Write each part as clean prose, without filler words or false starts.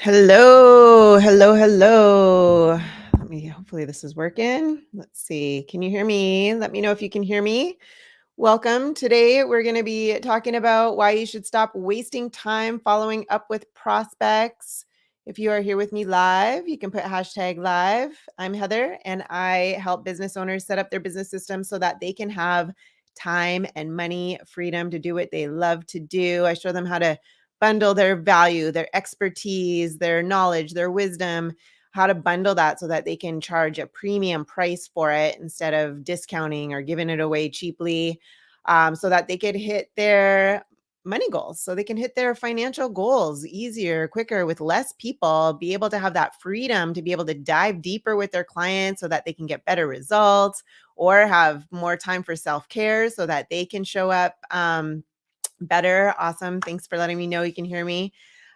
Hello, hello, hello. Hopefully this is working. Let's see. Can you hear me? Let me know if you can hear me. Welcome. Today we're going to be talking about why you should stop wasting time following up with prospects. If you are here with me live, you can put hashtag live. I'm Heather and I help business owners set up their business system so that they can have time and money freedom to do what they love to do. I show them how to bundle their value, their expertise, their knowledge, their wisdom, how to bundle that so that they can charge a premium price for it instead of discounting or giving it away cheaply, so that they could hit their money goals, so they can hit their financial goals easier, quicker, with less people, be able to have that freedom to be able to dive deeper with their clients so that they can get better results or have more time for self-care so that they can show up better. Awesome. Thanks for letting me know you can hear me.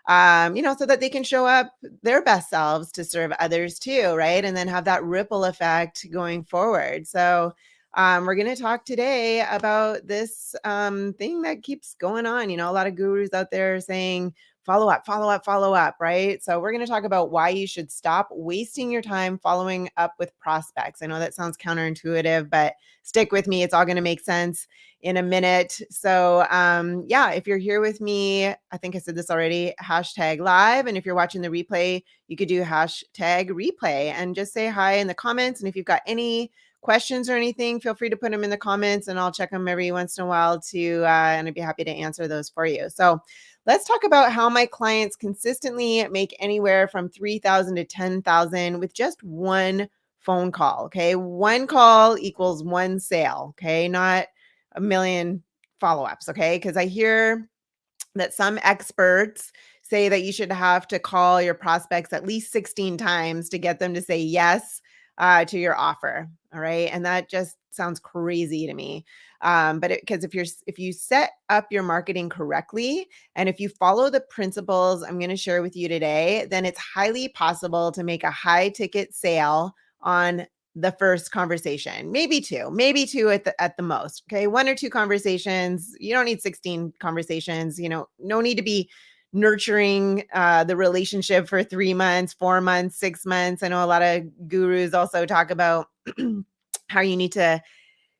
So that they can show up their best selves to serve others too, right? And then have that ripple effect going forward. So we're going to talk today about this thing that keeps going on. A lot of gurus out there saying follow up, follow up, follow up, right? So we're going to talk about why you should stop wasting your time following up with prospects. I know that sounds counterintuitive, but stick with me. It's all going to make sense in a minute. So if you're here with me, I think I said this already, hashtag live. And if you're watching the replay, you could do hashtag replay and just say hi in the comments. And if you've got any questions or anything, feel free to put them in the comments and I'll check them every once in a while too. And I'd be happy to answer those for you. So let's talk about how my clients consistently make anywhere from 3,000 to 10,000 with just one phone call. Okay. One call equals one sale. Okay. Not a million follow-ups. Okay. Because I hear that some experts say that you should have to call your prospects at least 16 times to get them to say yes to your offer. All right. And that just sounds crazy to me. But because if you set up your marketing correctly and if you follow the principles I'm going to share with you today, then it's highly possible to make a high ticket sale on the first conversation, maybe two at the most. Okay. One or two conversations. You don't need 16 conversations, no need to be nurturing the relationship for 3 months, 4 months, 6 months. I know a lot of gurus also talk about how you need to,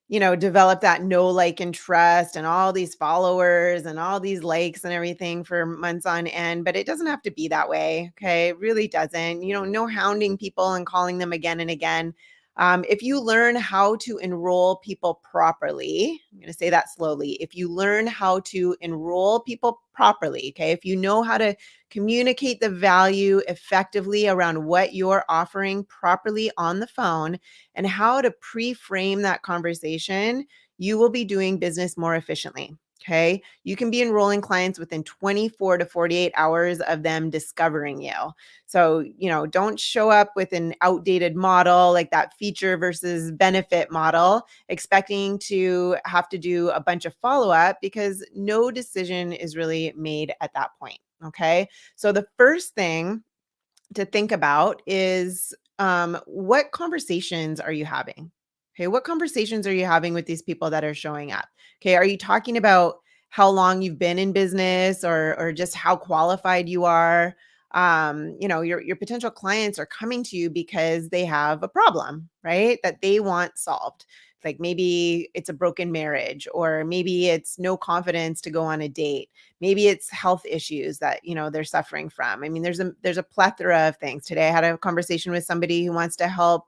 develop that know, like, and trust and all these followers and all these likes and everything for months on end. But it doesn't have to be that way. Okay. It really doesn't. No hounding people and calling them again and again. If you learn how to enroll people properly, I'm going to say that slowly. If you learn how to enroll people properly, okay, if you know how to communicate the value effectively around what you're offering properly on the phone and how to pre-frame that conversation, you will be doing business more efficiently. Okay. You can be enrolling clients within 24 to 48 hours of them discovering you. So, don't show up with an outdated model like that feature versus benefit model, expecting to have to do a bunch of follow up because no decision is really made at that point. Okay. So, the first thing to think about is what conversations are you having? Okay, what conversations are you having with these people that are showing up? Okay, are you talking about how long you've been in business or just how qualified you are? Your potential clients are coming to you because they have a problem, right? That they want solved. Like maybe it's a broken marriage, or maybe it's no confidence to go on a date. Maybe it's health issues that, they're suffering from. I mean, there's a plethora of things. Today I had a conversation with somebody who wants to help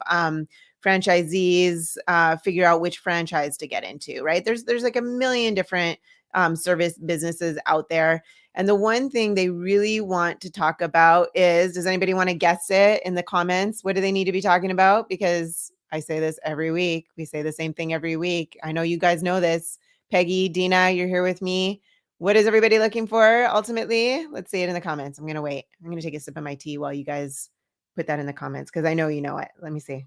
franchisees figure out which franchise to get into, right? There's like a million different service businesses out there. And the one thing they really want to talk about is, does anybody want to guess it in the comments? What do they need to be talking about? Because I say this every week. We say the same thing every week. I know you guys know this. Peggy, Dina, you're here with me. What is everybody looking for ultimately? Let's see it in the comments. I'm going to wait. I'm going to take a sip of my tea while you guys put that in the comments because I know you know it. Let me see.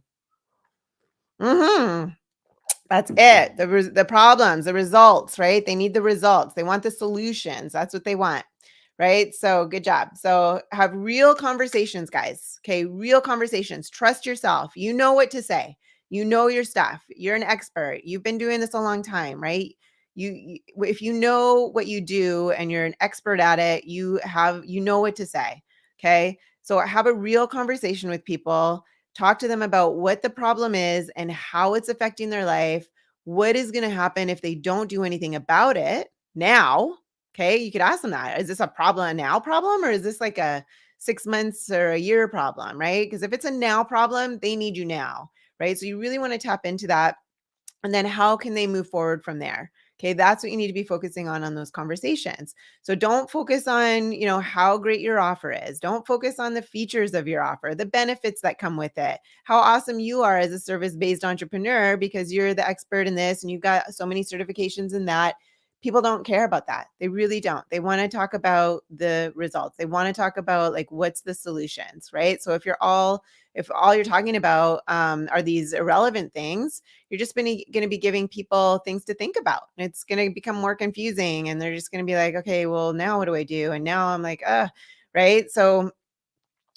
That's it. The problems, the results, right? They need the results. They want the solutions. That's what they want, right? So good job. So have real conversations, guys. Okay, real conversations. Trust yourself. You know what to say. You know your stuff. You're an expert. You've been doing this a long time, right? If you know what you do and you're an expert at it, you know what to say. Okay. So have a real conversation with people, talk to them about what the problem is and how it's affecting their life. What is going to happen if they don't do anything about it now? Okay. You could ask them that. Is this a problem, a now problem, or is this like a 6 months or a year problem? Right. Because if it's a now problem, they need you now. Right. So you really want to tap into that, and then how can they move forward from there? Okay, that's what you need to be focusing on those conversations. So don't focus on, how great your offer is. Don't focus on the features of your offer, the benefits that come with it, how awesome you are as a service-based entrepreneur because you're the expert in this and you've got so many certifications in that. People don't care about that. They really don't. They want to talk about the results. They want to talk about like what's the solutions, right? So if all you're talking about are these irrelevant things, you're just going to be giving people things to think about. And it's going to become more confusing. And they're just going to be like, okay, well, now what do I do? And now I'm like, right. So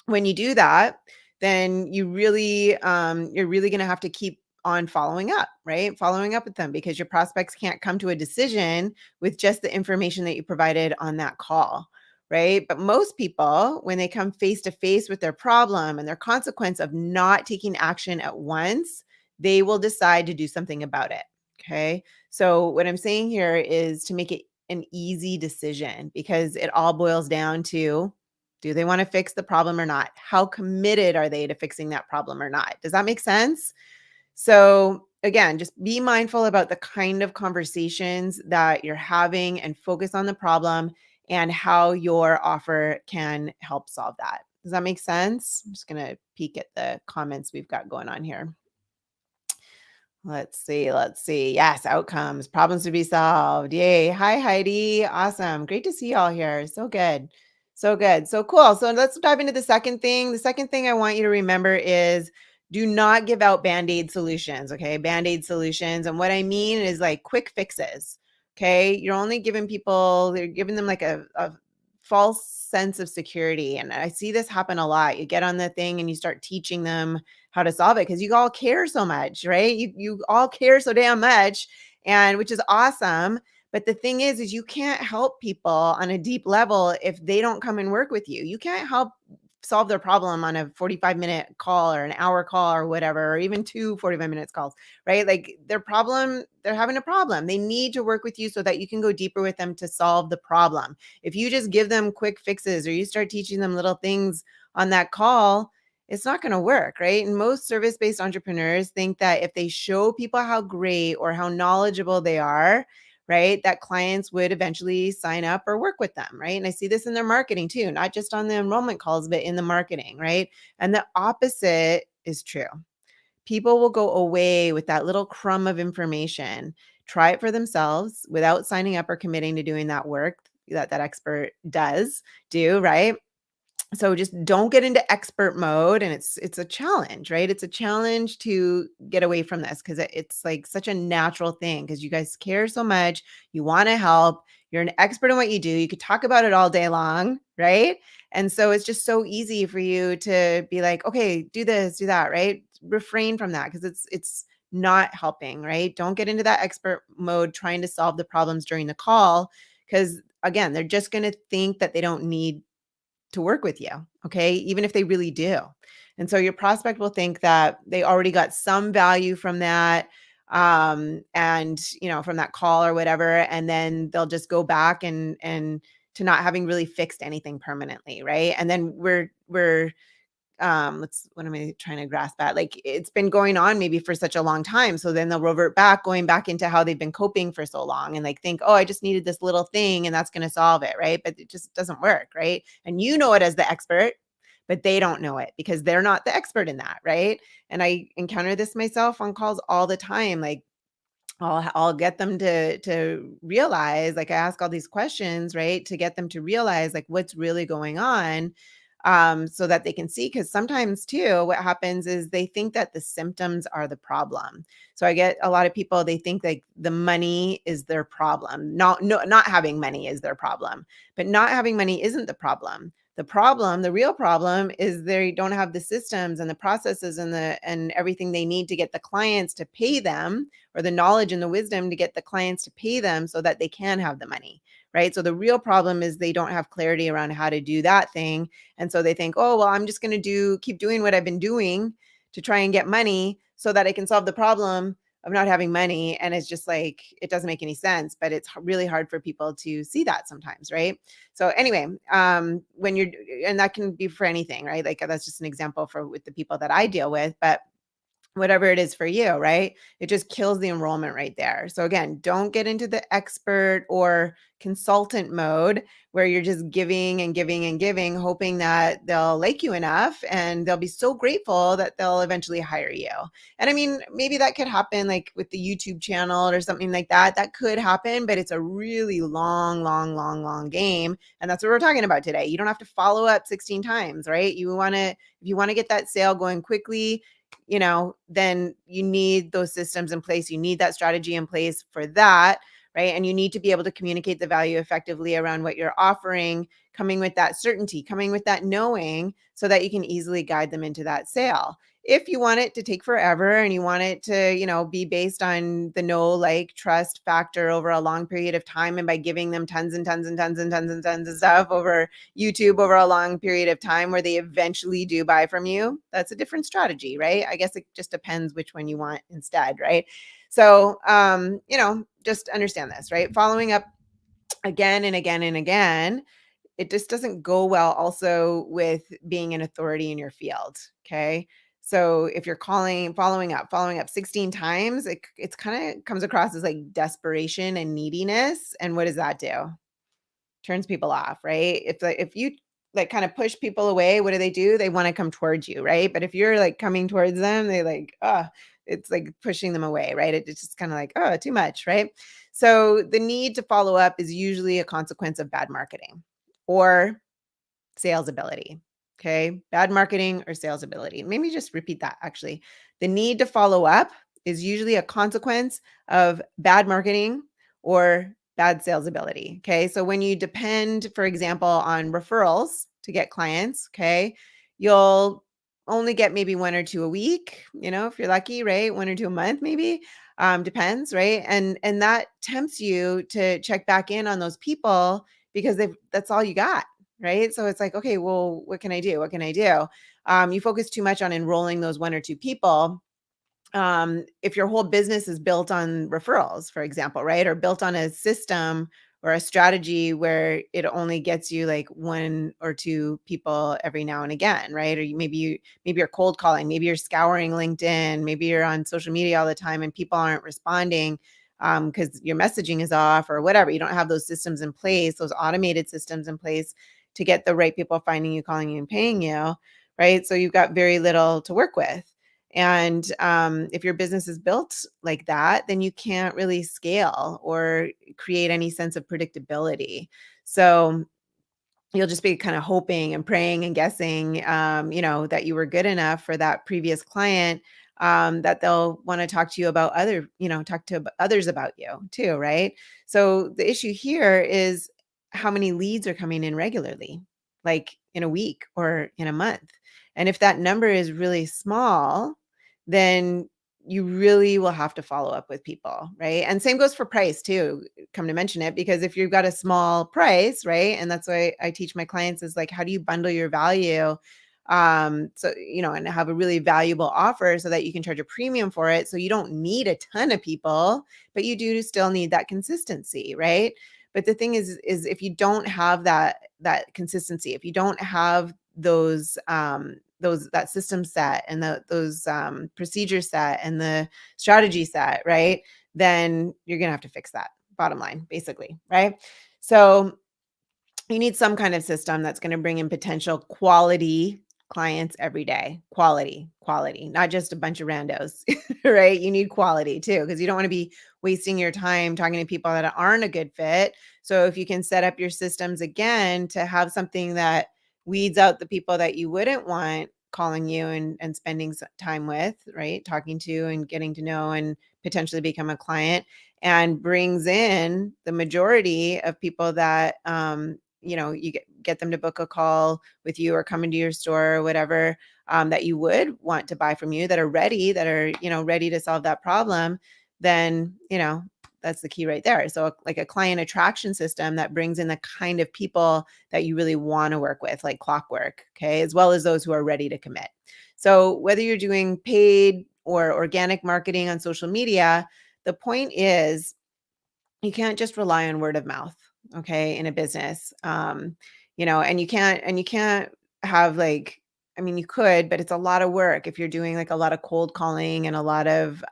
when you do that, then you're really going to have to keep on following up, right? Following up with them because your prospects can't come to a decision with just the information that you provided on that call, right? But most people, when they come face to face with their problem and their consequence of not taking action at once, they will decide to do something about it. Okay. So what I'm saying here is to make it an easy decision because it all boils down to, do they want to fix the problem or not? How committed are they to fixing that problem or not? Does that make sense? So, again, just be mindful about the kind of conversations that you're having and focus on the problem and how your offer can help solve that. Does that make sense? I'm just going to peek at the comments we've got going on here. Let's see. Let's see. Yes, outcomes, problems to be solved. Yay. Hi, Heidi. Awesome. Great to see y'all here. So good. So good. So cool. So let's dive into the second thing. The second thing I want you to remember is do not give out band-aid solutions. Okay. Band-aid solutions. And what I mean is like quick fixes. Okay. You're only giving people, they're giving them like a false sense of security. And I see this happen a lot. You get on the thing and you start teaching them how to solve it because you all care so much, right? You all care so damn much, and which is awesome. But the thing is you can't help people on a deep level if they don't come and work with you. You can't help solve their problem on a 45-minute call or an hour call or whatever, or even 2 45 minutes calls, right? Like they're having a problem. They need to work with you so that you can go deeper with them to solve the problem. If you just give them quick fixes or you start teaching them little things on that call, it's not going to work, right? And most service-based entrepreneurs think that if they show people how great or how knowledgeable they are, right, that clients would eventually sign up or work with them, right? And I see this in their marketing too, not just on the enrollment calls, but in the marketing, right? And the opposite is true. People will go away with that little crumb of information, try it for themselves without signing up or committing to doing that work that expert does do, right? So just don't get into expert mode, and it's a challenge, right? It's a challenge to get away from this because it's like such a natural thing because you guys care so much. You want to help. You're an expert in what you do. You could talk about it all day long, right? And so it's just so easy for you to be like, okay, do this, do that, right? Refrain from that because it's not helping, right? Don't get into that expert mode trying to solve the problems during the call because again, they're just going to think that they don't need to work with you, okay? Even if they really do. And so your prospect will think that they already got some value from that and from that call or whatever, and then they'll just go back and to not having really fixed anything permanently, right? And then we're what am I trying to grasp at? Like it's been going on maybe for such a long time. So then they'll revert back, going back into how they've been coping for so long and like think, oh, I just needed this little thing and that's going to solve it. Right. But it just doesn't work. Right. And you know it as the expert, but they don't know it because they're not the expert in that. Right. And I encounter this myself on calls all the time. Like I'll get them to realize, like I ask all these questions, right, to get them to realize like what's really going on, so that they can see. Because sometimes too, what happens is they think that the symptoms are the problem. So I get a lot of people, they think like the money is their problem. Not having money is their problem, but not having money isn't the problem. The real problem is they don't have the systems and the processes and everything they need to get the clients to pay them, or the knowledge and the wisdom to get the clients to pay them so that they can have the money, right? So the real problem is they don't have clarity around how to do that thing. And so they think, oh, well, I'm just going to keep doing what I've been doing to try and get money so that I can solve the problem of not having money. And it's just like, it doesn't make any sense, but it's really hard for people to see that sometimes, right? So anyway, when you're, and that can be for anything, right? Like that's just an example for with the people that I deal with, but whatever it is for you, right? It just kills the enrollment right there. So again, don't get into the expert or consultant mode where you're just giving and giving and giving, hoping that they'll like you enough and they'll be so grateful that they'll eventually hire you. And I mean, maybe that could happen like with the YouTube channel or something like that. That could happen, but it's a really long game. And that's what we're talking about today. You don't have to follow up 16 times, right? If you want to get that sale going quickly, then you need those systems in place. You need that strategy in place for that, right? And you need to be able to communicate the value effectively around what you're offering, coming with that certainty, coming with that knowing so that you can easily guide them into that sale. If you want it to take forever and you want it to, be based on the know, like, trust factor over a long period of time, and by giving them tons and tons and tons and tons and tons of stuff over YouTube over a long period of time where they eventually do buy from you, that's a different strategy, right? I guess it just depends which one you want instead, right? So, just understand this, right? Following up again and again and again, it just doesn't go well also with being an authority in your field. Okay. So if you're following up 16 times, it's kind of comes across as like desperation and neediness. And what does that do? Turns people off, right? If you like kind of push people away, what do? They want to come towards you, right? But if you're like coming towards them, they like, it's like pushing them away, right? It's just kind of like, oh, too much, right? So the need to follow up is usually a consequence of bad marketing or sales ability. Okay. Bad marketing or sales ability. Maybe just repeat that actually. The need to follow up is usually a consequence of bad marketing or bad sales ability. Okay. So when you depend, for example, on referrals to get clients, okay, you'll only get maybe one or two a week, if you're lucky, right? One or two a month, maybe. Depends, right? And that tempts you to check back in on those people because that's all you got, right? So it's like, okay, well, what can I do? What can I do? You focus too much on enrolling those one or two people. If your whole business is built on referrals, for example, right? Or built on a system or a strategy where it only gets you like one or two people every now and again, right? Or maybe you're cold calling, maybe you're scouring LinkedIn, maybe you're on social media all the time and people aren't responding because your messaging is off or whatever. You don't have those systems in place, those automated systems in place to get the right people finding you, calling you, and paying you, right? So you've got very little to work with. And if your business is built like that, then you can't really scale or create any sense of predictability. So you'll just be kind of hoping and praying and guessing, that you were good enough for that previous client, that they'll want to talk to you about talk to others about you too, right? So the issue here is how many leads are coming in regularly, like in a week or in a month. And if that number is really small, then you really will have to follow up with people, right? And same goes for price too, come to mention it, because if you've got a small price, right? And that's why I teach my clients is like, how do you bundle your value? And have a really valuable offer so that you can charge a premium for it. So you don't need a ton of people, but you do still need that consistency, right? But the thing is if you don't have that consistency, if you don't have that system set and those procedure set and the strategy set, right? Then you're gonna have to fix that. Bottom line, basically, right? So you need some kind of system that's going to bring in potential quality clients every day. Quality, not just a bunch of randos, right? You need quality too, because you don't want to be wasting your time talking to people that aren't a good fit. So if you can set up your systems again to have something that weeds out the people that you wouldn't want calling you and spending time with, right? Talking to and getting to know and potentially become a client, and brings in the majority of people that you get them to book a call with you or come into your store or whatever, that you would want to buy from you, that are ready to solve that problem, then That's the key right there. So like a client attraction system that brings in the kind of people that you really want to work with, like clockwork, okay, as well as those who are ready to commit. So whether you're doing paid or organic marketing on social media, the point is you can't just rely on word of mouth, okay, in a business. And you can't have like, I mean, you could, but it's a lot of work if you're doing like a lot of cold calling and a lot of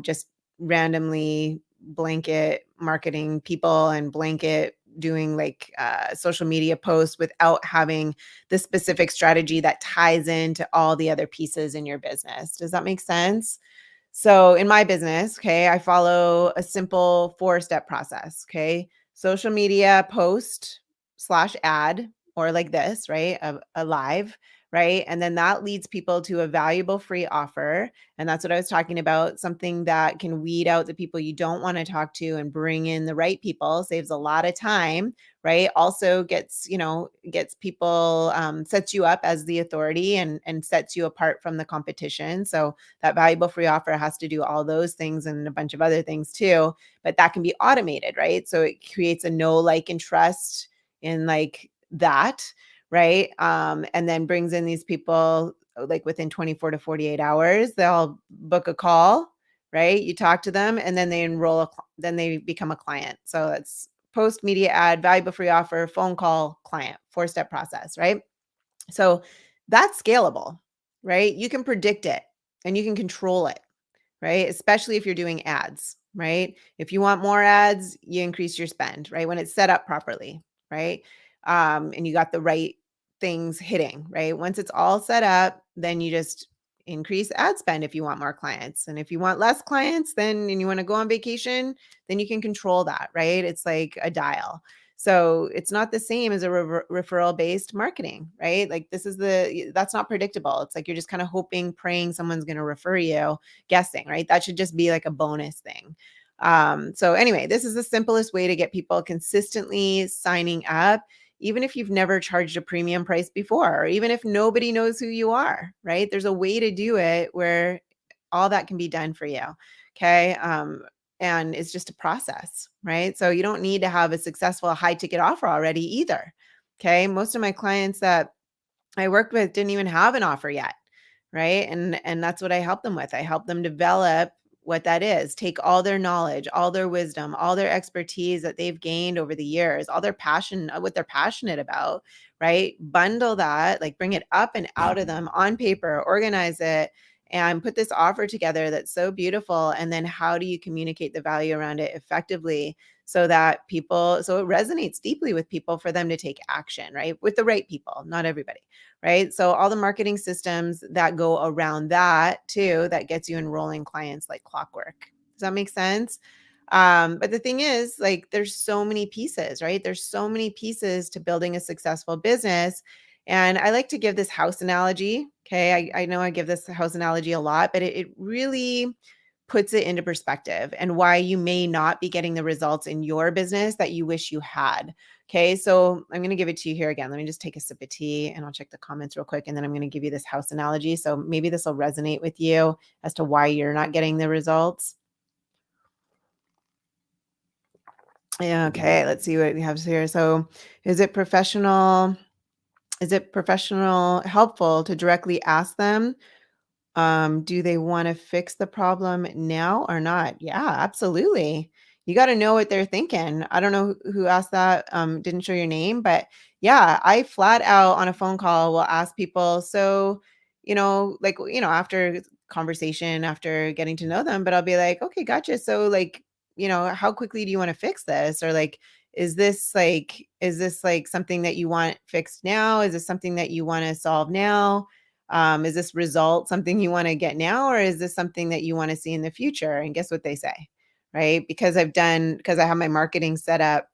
just randomly blanket marketing people and blanket doing like social media posts without having the specific strategy that ties into all the other pieces in your business. Does that make sense? So in my business, okay, I follow a simple four-step process. Okay. Social media post slash ad, or like this, right? A live, right? And then that leads people to a valuable free offer. And that's what I was talking about. Something that can weed out the people you don't want to talk to and bring in the right people, saves a lot of time, right? Also gets people, sets you up as the authority and sets you apart from the competition. So that valuable free offer has to do all those things and a bunch of other things too, but that can be automated, right? So it creates a know, like, and trust in like that, right? And then brings in these people like within 24 to 48 hours, they'll book a call, right? You talk to them and then they enroll, then they become a client. So that's post, media ad, valuable free offer, phone call, client, four-step process, right? So that's scalable, right? You can predict it and you can control it, right? Especially if you're doing ads, right? If you want more ads, you increase your spend, right? When it's set up properly, right? And you got the right things hitting, right? Once it's all set up, then you just increase ad spend if you want more clients. And if you want less clients, then and you want to go on vacation, then you can control that, right? It's like a dial. So it's not the same as a referral based marketing, right? Like that's not predictable. It's like you're just kind of hoping, praying someone's going to refer you, guessing, right? That should just be like a bonus thing. So anyway, this is the simplest way to get people consistently signing up, even if you've never charged a premium price before, or even if nobody knows who you are, right? There's a way to do it where all that can be done for you. Okay. And it's just a process, right? So you don't need to have a successful high ticket offer already either. Okay. Most of my clients that I worked with didn't even have an offer yet, right? And that's what I help them with. I help them develop what that is. Take all their knowledge, all their wisdom, all their expertise that they've gained over the years, all their passion, what they're passionate about, right? Bundle that, like bring it up and out of them on paper, organize it, and put this offer together that's so beautiful. And then how do you communicate the value around it effectively so that so it resonates deeply with people for them to take action, right? With the right people, not everybody, right? So all the marketing systems that go around that too, that gets you enrolling clients like clockwork. Does that make sense? But the thing is, like, there's so many pieces, right? There's so many pieces to building a successful business. And I like to give this house analogy. Okay. I know I give this house analogy a lot, but it really puts it into perspective and why you may not be getting the results in your business that you wish you had. Okay. So I'm going to give it to you here again. Let me just take a sip of tea and I'll check the comments real quick. And then I'm going to give you this house analogy. So maybe this will resonate with you as to why you're not getting the results. Yeah. Okay. Let's see what we have here. So is it professional? Is it professional helpful to directly ask them, do they want to fix the problem now or not? Yeah, absolutely. You got to know what they're thinking. I don't know who asked that. Didn't show your name, but yeah, I flat out on a phone call will ask people. So, after conversation, after getting to know them, but I'll be like, okay, gotcha. So like, how quickly do you want to fix this? Or like, is this like something that you want fixed now? Is this something that you want to solve now? Is this result something you want to get now, or is this something that you want to see in the future? And guess what they say, right? Because I have my marketing set up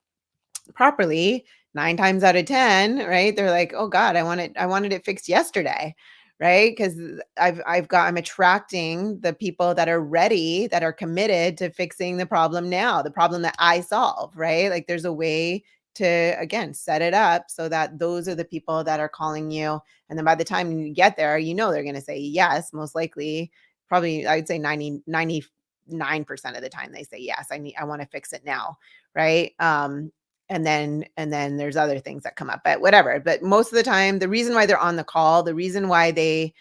properly, 9 times out of 10, right? They're like, "Oh God, I wanted it fixed yesterday." Right? Because I'm attracting the people that are ready, that are committed to fixing the problem now, the problem that I solve, right? Like there's a way to, again, set it up so that those are the people that are calling you. And then by the time you get there, they're going to say yes, most likely, probably, I would say 90, 90. 9% of the time they say, yes, I want to fix it now. Right. And then there's other things that come up, but whatever. But most of the time, the reason why they're on the call, the reason why they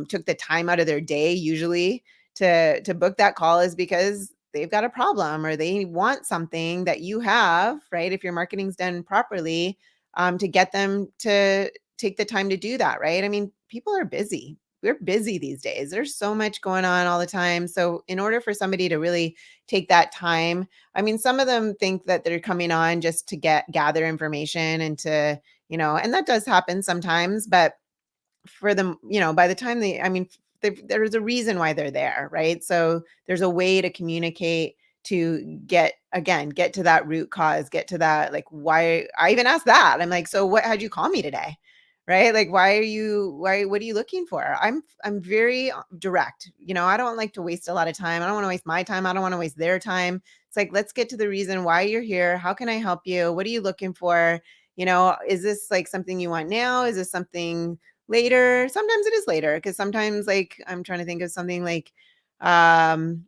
took the time out of their day usually to book that call is because they've got a problem or they want something that you have, right? If your marketing's done properly, to get them to take the time to do that, right? I mean, people are busy. We're busy these days. There's so much going on all the time. So, in order for somebody to really take that time, I mean, some of them think that they're coming on just to gather information and to, and that does happen sometimes, but for them, by the time I mean, there's a reason why they're there, right? So there's a way to communicate to get to that root cause, get to that, like, why. I even asked that. I'm like, so how'd you call me today? Right? Like, what are you looking for? I'm very direct. I don't like to waste a lot of time. I don't want to waste my time. I don't want to waste their time. It's like, let's get to the reason why you're here. How can I help you? What are you looking for? Is this like something you want now? Is this something later? Sometimes it is later because sometimes, like, I'm trying to think of something like, um,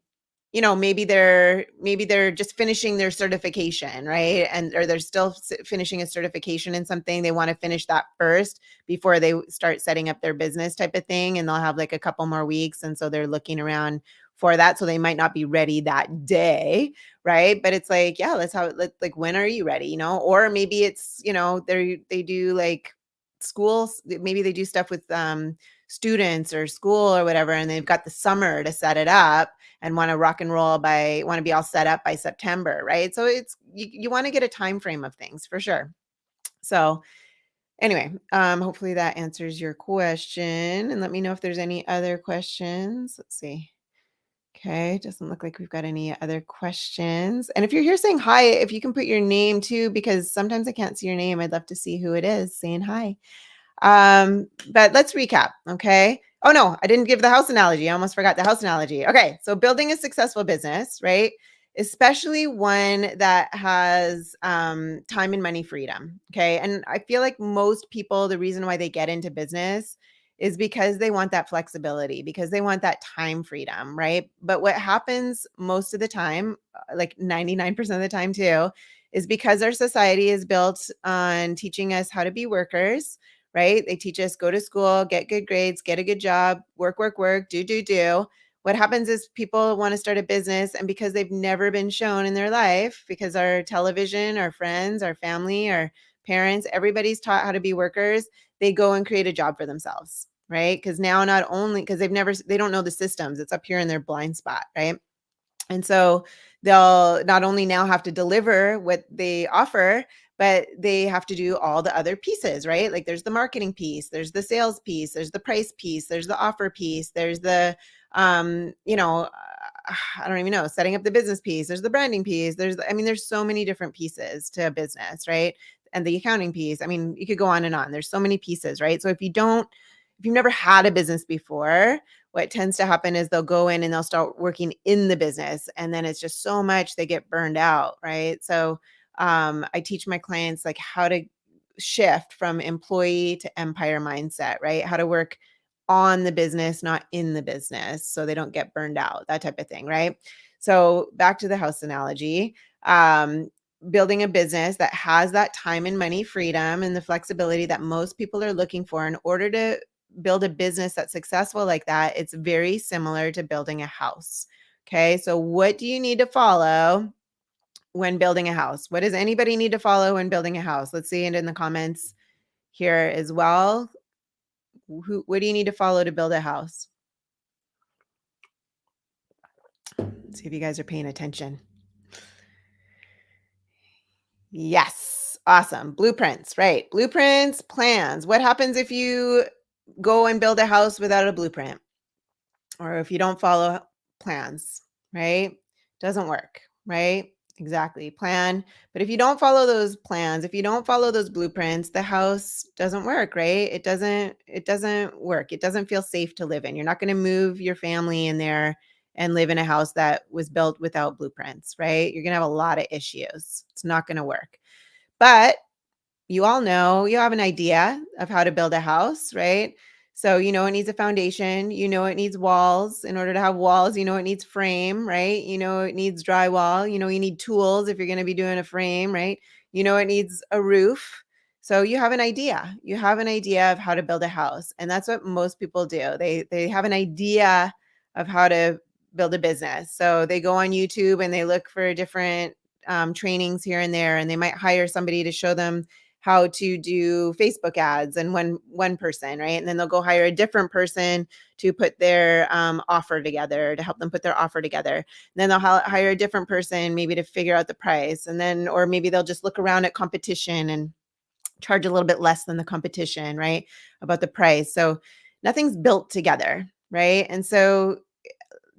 maybe they're just finishing their certification, right? And or they're still finishing a certification in something. They want to finish that first before they start setting up their business type of thing, and they'll have like a couple more weeks, and so they're looking around for that. So they might not be ready that day, right? But it's like, yeah, like, when are you ready? Or maybe it's, they do like schools, maybe they do stuff with students or school or whatever, and they've got the summer to set it up and want to rock and roll want to be all set up by September, right? So it's you want to get a time frame of things for sure. So anyway, hopefully that answers your question, and let me know if there's any other questions. Let's see. Okay, doesn't look like we've got any other questions. And if you're here saying hi, if you can put your name too, because sometimes I can't see your name. I'd love to see who it is saying hi. But let's recap. Okay. Oh no, I didn't give the house analogy. I almost forgot the house analogy. Okay. So building a successful business, right? Especially one that has time and money freedom. Okay. And I feel like most people, the reason why they get into business is because they want that flexibility, because they want that time freedom, right? But what happens most of the time, like 99% of the time too, is because our society is built on teaching us how to be workers, right? They teach us go to school, get good grades, get a good job, work, work, work, do, do, do. What happens is people want to start a business, and because they've never been shown in their life, because our television, our friends, our family, our parents, everybody's taught how to be workers, they go and create a job for themselves, right? Because now, not only because they don't know the systems, it's up here in their blind spot, right? And so they'll not only now have to deliver what they offer, but they have to do all the other pieces, right? Like, there's the marketing piece, there's the sales piece, there's the price piece, there's the offer piece, there's the, I don't even know, setting up the business piece, there's the branding piece, there's so many different pieces to a business, right? And the accounting piece. I mean, you could go on and on. There's so many pieces, right? So if you've never had a business before, what tends to happen is they'll go in and they'll start working in the business, and then it's just so much they get burned out, right? So I teach my clients like how to shift from employee to empire mindset, right? How to work on the business, not in the business, so they don't get burned out, that type of thing, right? So back to the house analogy. Building a business that has that time and money freedom and the flexibility that most people are looking for in order to build a business that's successful like that, it's very similar to building a house. Okay. So what do you need to follow when building a house? What does anybody need to follow when building a house? Let's see it in the comments here as well. What do you need to follow to build a house? Let's see if you guys are paying attention. Yes. Awesome. Blueprints, right? Blueprints, plans. What happens if you go and build a house without a blueprint? Or if you don't follow plans, right? Doesn't work, right? Exactly. Plan. But if you don't follow those plans, if you don't follow those blueprints, the house doesn't work, right? It doesn't work. It doesn't feel safe to live in. You're not going to move your family in there and live in a house that was built without blueprints, right? You're going to have a lot of issues. It's not going to work. But you all know, you have an idea of how to build a house, right? So, it needs a foundation, it needs walls. In order to have walls, it needs frame, right? It needs drywall, you need tools if you're going to be doing a frame, right? It needs a roof. So you have an idea. You have an idea of how to build a house. And that's what most people do. They have an idea of how to build a business. So they go on YouTube and they look for different trainings here and there, and they might hire somebody to show them how to do Facebook ads and one person, right? And then they'll go hire a different person to put their offer together, to help them put their offer together. And then they'll hire a different person maybe to figure out the price. And then, or maybe they'll just look around at competition and charge a little bit less than the competition, right? About the price. So nothing's built together, right? And so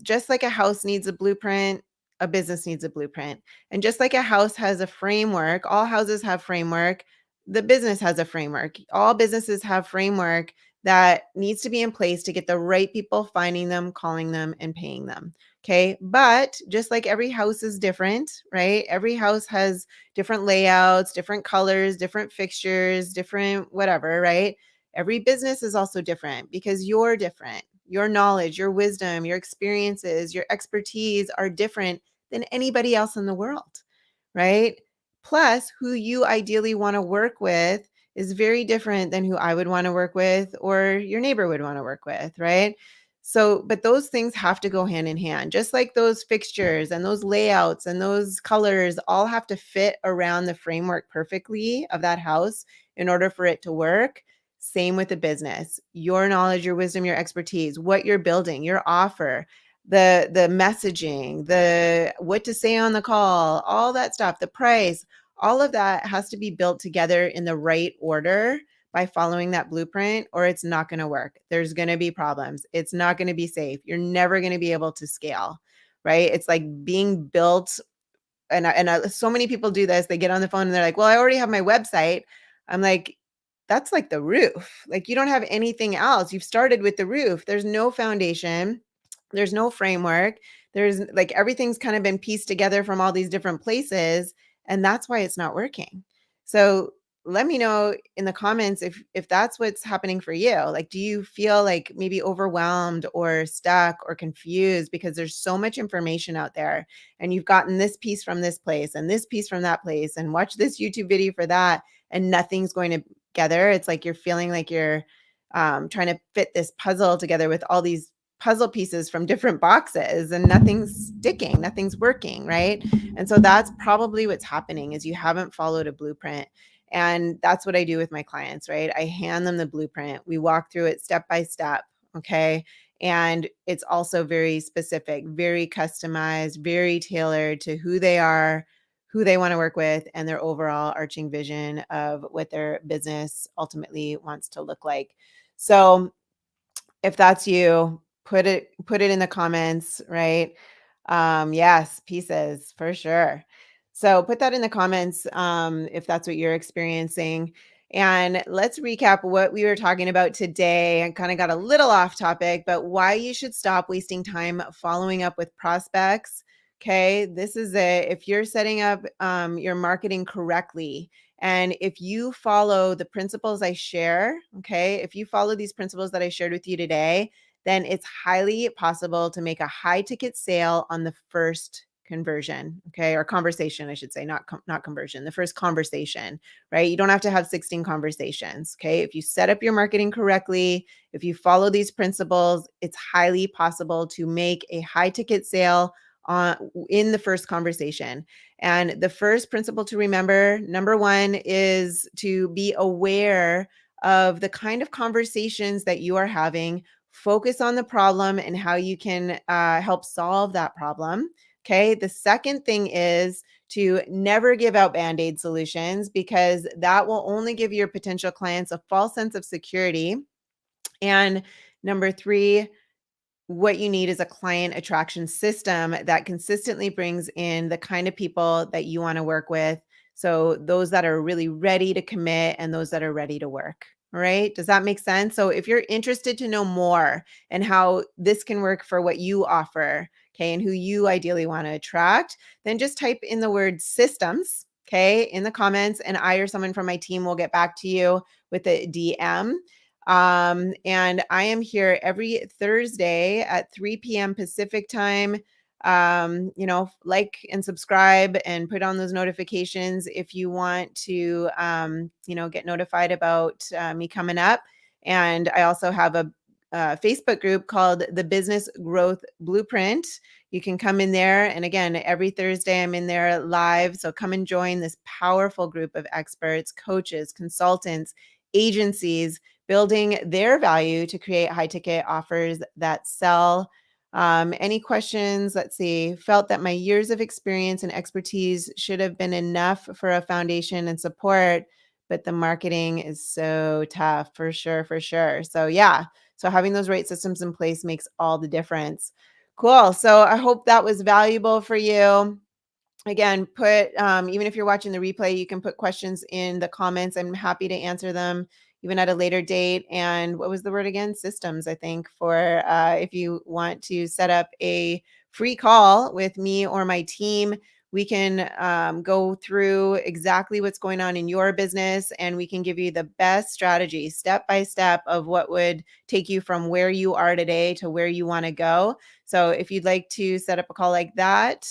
just like a house needs a blueprint, a business needs a blueprint. And just like a house has a framework, all houses have framework, the business has a framework. All businesses have framework that needs to be in place to get the right people finding them, calling them, and paying them. Okay. But just like every house is different, right? Every house has different layouts, different colors, different fixtures, different whatever, right? Every business is also different because you're different. Your knowledge, your wisdom, your experiences, your expertise are different than anybody else in the world, right? Plus, who you ideally want to work with is very different than who I would want to work with or your neighbor would want to work with, right? So, but those things have to go hand in hand, just like those fixtures and those layouts and those colors all have to fit around the framework perfectly of that house in order for it to work. Same with the business. Your knowledge, your wisdom, your expertise, what you're building, your offer, the messaging, the what to say on the call, all that stuff, the price, all of that has to be built together in the right order by following that blueprint, or it's not going to work. There's going to be problems. It's not going to be safe. You're never going to be able to scale, right? It's like being built. So many people do this. They get on the phone and they're like, well, I already have my website. I'm like, that's like the roof. Like you don't have anything else. You've started with the roof. There's no foundation. There's no framework. There's like everything's kind of been pieced together from all these different places. And that's why it's not working. So let me know in the comments if that's what's happening for you. Like, do you feel like maybe overwhelmed or stuck or confused because there's so much information out there and you've gotten this piece from this place and this piece from that place and watch this YouTube video for that and nothing's going together? It's like you're feeling like you're trying to fit this puzzle together with all these puzzle pieces from different boxes and nothing's sticking, nothing's working, right? And so that's probably what's happening is you haven't followed a blueprint. And that's what I do with my clients, right? I hand them the blueprint. We walk through it step by step, okay? And it's also very specific, very customized, very tailored to who they are, who they want to work with, and their overall arching vision of what their business ultimately wants to look like. So if that's you, put it in the comments, right? Yes, pieces for sure. So put that in the comments if that's what you're experiencing. And let's recap what we were talking about today. I kind of got a little off topic, but why you should stop wasting time following up with prospects. Okay, this is it. If you're setting up your marketing correctly, and if you follow the principles I share, okay, if you follow these principles that I shared with you today, then it's highly possible to make a high ticket sale on the first conversion, okay, or conversation, I should say, not conversion, the first conversation, right? You don't have to have 16 conversations, okay? If you set up your marketing correctly, if you follow these principles, it's highly possible to make a high ticket sale in the first conversation. And the first principle to remember, number one, is to be aware of the kind of conversations that you are having. Focus on the problem and how you can help solve that problem. Okay. The second thing is to never give out band-aid solutions because that will only give your potential clients a false sense of security. And number three, what you need is a client attraction system that consistently brings in the kind of people that you want to work with. So those that are really ready to commit and those that are ready to work. All right. Does that make sense? So if you're interested to know more and how this can work for what you offer, okay, and who you ideally want to attract, then just type in the word systems, okay, in the comments, and I or someone from my team will get back to you with a DM. And I am here every Thursday at 3 p.m. Pacific time. Like and subscribe and put on those notifications if you want to, get notified about me coming up. And I also have a Facebook group called the Business Growth Blueprint. You can come in there. And again, every Thursday I'm in there live. So come and join this powerful group of experts, coaches, consultants, agencies building their value to create high ticket offers that sell. Any questions? Let's see. Felt that my years of experience and expertise should have been enough for a foundation and support, but the marketing is so tough for sure, for sure. So, yeah. So, having those right systems in place makes all the difference. Cool. So, I hope that was valuable for you. Again, put even if you're watching the replay, you can put questions in the comments. I'm happy to answer them even at a later date. And what was the word again? Systems, I think, for if you want to set up a free call with me or my team. We can go through exactly what's going on in your business, and we can give you the best strategy step by step of what would take you from where you are today to where you want to go. So if you'd like to set up a call like that,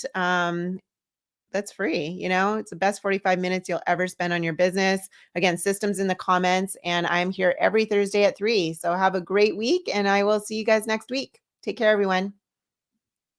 that's free. It's the best 45 minutes you'll ever spend on your business. Again, systems in the comments, and I'm here every Thursday at 3. So have a great week, and I will see you guys next week. Take care, everyone.